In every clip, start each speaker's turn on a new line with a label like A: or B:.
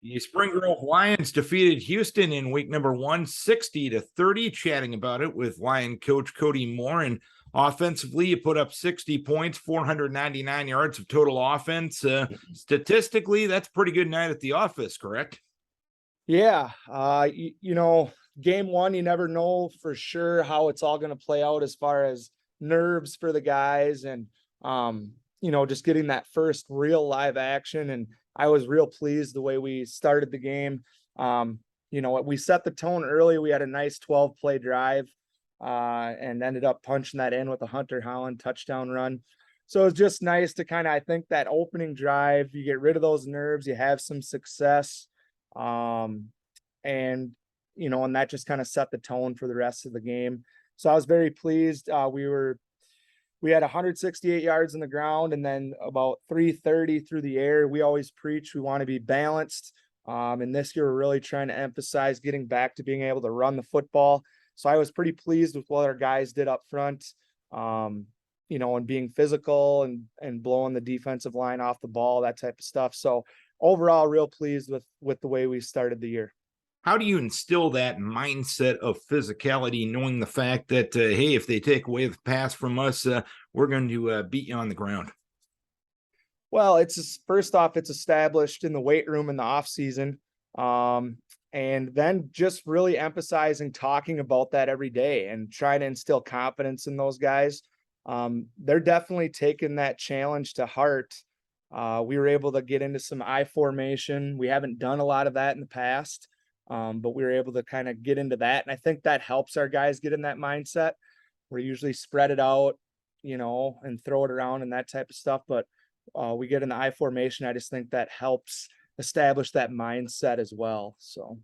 A: The Spring Grove Lions defeated Houston in week number 160-30. Chatting about it with Lion coach Kody Moore. And offensively, you put up 60 points, 499 yards of total offense. Statistically, that's a pretty good night at the office, correct?
B: Yeah. Game one, you never know for sure how it's all going to play out as far as nerves for the guys and, just getting that first real live action. And I was real pleased the way we started the game. We set the tone early. We had a nice 12-play drive and ended up punching that in with a Hunter Holland touchdown run. So it's just nice to I think that opening drive, you get rid of those nerves, you have some success. And that just kind of set the tone for the rest of the game. So I was very pleased. We had 168 yards in the ground and then about 330 through the air. We always preach we want to be balanced. And this year we're really trying to emphasize getting back to being able to run the football. So I was pretty pleased with what our guys did up front, and being physical and blowing the defensive line off the ball, that type of stuff. So overall, real pleased with the way we started the year.
A: How do you instill that mindset of physicality, knowing the fact that, hey, if they take away the pass from us, we're going to beat you on the ground?
B: Well, first off, it's established in the weight room in the off season. And then just really emphasizing talking about that every day and trying to instill confidence in those guys. They're definitely taking that challenge to heart. We were able to get into some I formation. We haven't done a lot of that in the past. But we were able to kind of get into that. And I think that helps our guys get in that mindset. We usually spread it out, and throw it around and that type of stuff. But we get in the I formation. I just think that helps establish that mindset as well. So.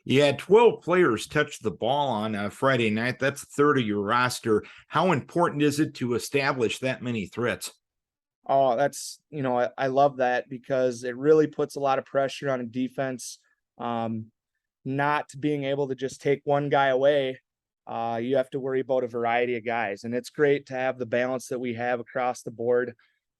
A: You had 12 players touch the ball on Friday night. That's a third of your roster. How important is it to establish that many threats?
B: Oh, that's, I love that because it really puts a lot of pressure on a defense. Not being able to just take one guy away. You have to worry about a variety of guys, and it's great to have the balance that we have across the board.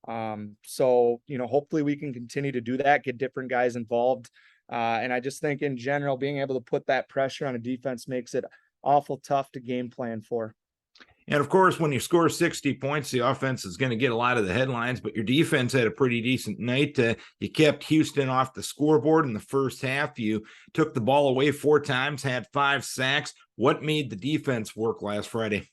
B: So hopefully we can continue to do that, get different guys involved. And I just think in general, being able to put that pressure on a defense makes it awful tough to game plan for.
A: And of course, when you score 60 points, the offense is going to get a lot of the headlines, but your defense had a pretty decent night. You kept Houston off the scoreboard in the first half. You took the ball away 4 times, had 5 sacks. What made the defense work last Friday?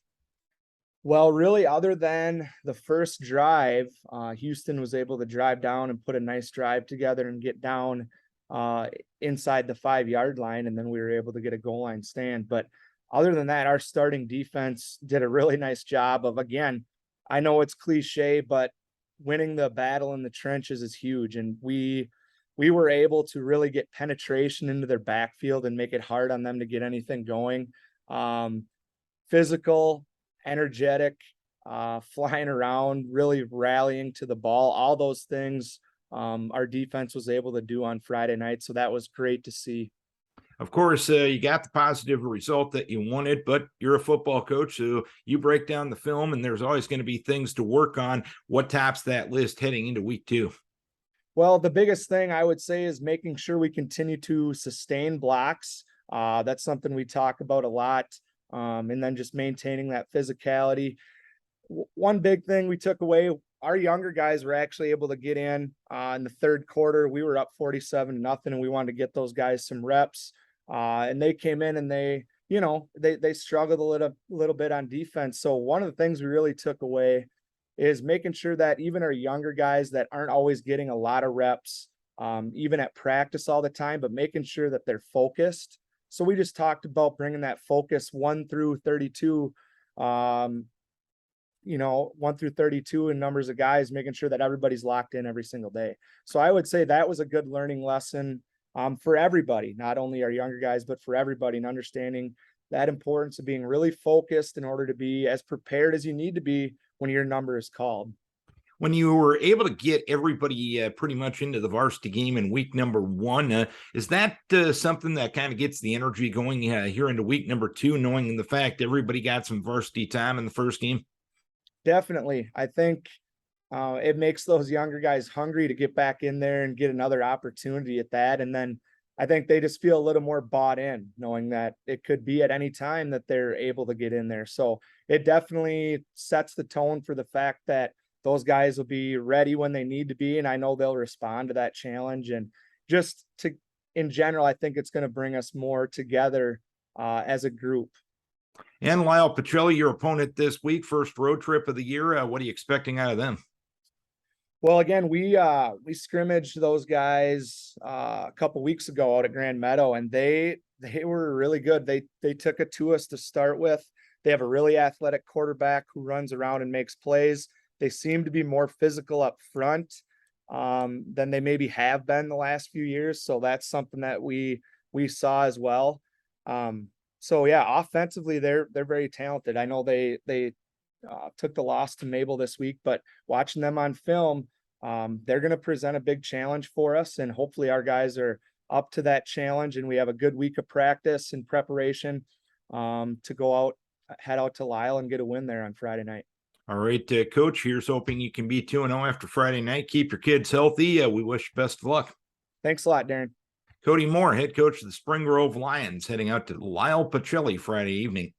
B: Well, really, other than the first drive, Houston was able to drive down and put a nice drive together and get down inside the 5-yard line. And then we were able to get a goal line stand. But other than that, our starting defense did a really nice job of, again, I know it's cliche, but winning the battle in the trenches is huge. And we were able to really get penetration into their backfield and make it hard on them to get anything going. Physical, energetic, flying around, really rallying to the ball, all those things our defense was able to do on Friday night. So that was great to see.
A: Of course, you got the positive result that you wanted, but you're a football coach, so you break down the film, and there's always going to be things to work on. What tops that list heading into week 2?
B: Well, the biggest thing I would say is making sure we continue to sustain blocks. That's something we talk about a lot. And then just maintaining that physicality. One big thing we took away, our younger guys were actually able to get in the third quarter. We were up 47-0, and we wanted to get those guys some reps. And they came in and they struggled a little bit on defense. So one of the things we really took away is making sure that even our younger guys that aren't always getting a lot of reps, even at practice all the time, but making sure that they're focused. So we just talked about bringing that focus 1 through 32, 1 through 32 in numbers of guys, making sure that everybody's locked in every single day. So I would say that was a good learning lesson for everybody, not only our younger guys, but for everybody, and understanding that importance of being really focused in order to be as prepared as you need to be when your number is called.
A: When you were able to get everybody pretty much into the varsity game in week number 1, is that something that kind of gets the energy going here into week number 2, knowing the fact everybody got some varsity time in the first game?
B: Definitely. I think It makes those younger guys hungry to get back in there and get another opportunity at that. And then I think they just feel a little more bought in, knowing that it could be at any time that they're able to get in there. So it definitely sets the tone for the fact that those guys will be ready when they need to be. And I know they'll respond to that challenge. And just to, in general, I think it's going to bring us more together as a group.
A: And Lyle Pacelli, your opponent this week, first road trip of the year. What are you expecting out of them?
B: Well, again, we scrimmaged those guys a couple weeks ago out at Grand Meadow, and they were really good. They took it to us to start with. They have a really athletic quarterback who runs around and makes plays. They seem to be more physical up front than they maybe have been the last few years. So that's something that we saw as well. So yeah, offensively, they're very talented. I know they took the loss to Mabel this week, but watching them on film, they're going to present a big challenge for us, and hopefully our guys are up to that challenge, and we have a good week of practice and preparation to head out to Lyle and get a win there on Friday night.
A: All right, Coach, here's hoping you can be 2-0 after Friday night. Keep your kids healthy. We wish you best of luck.
B: Thanks a lot, Darren.
A: Kody Moore, head coach of the Spring Grove Lions, heading out to Lyle Pacelli Friday evening.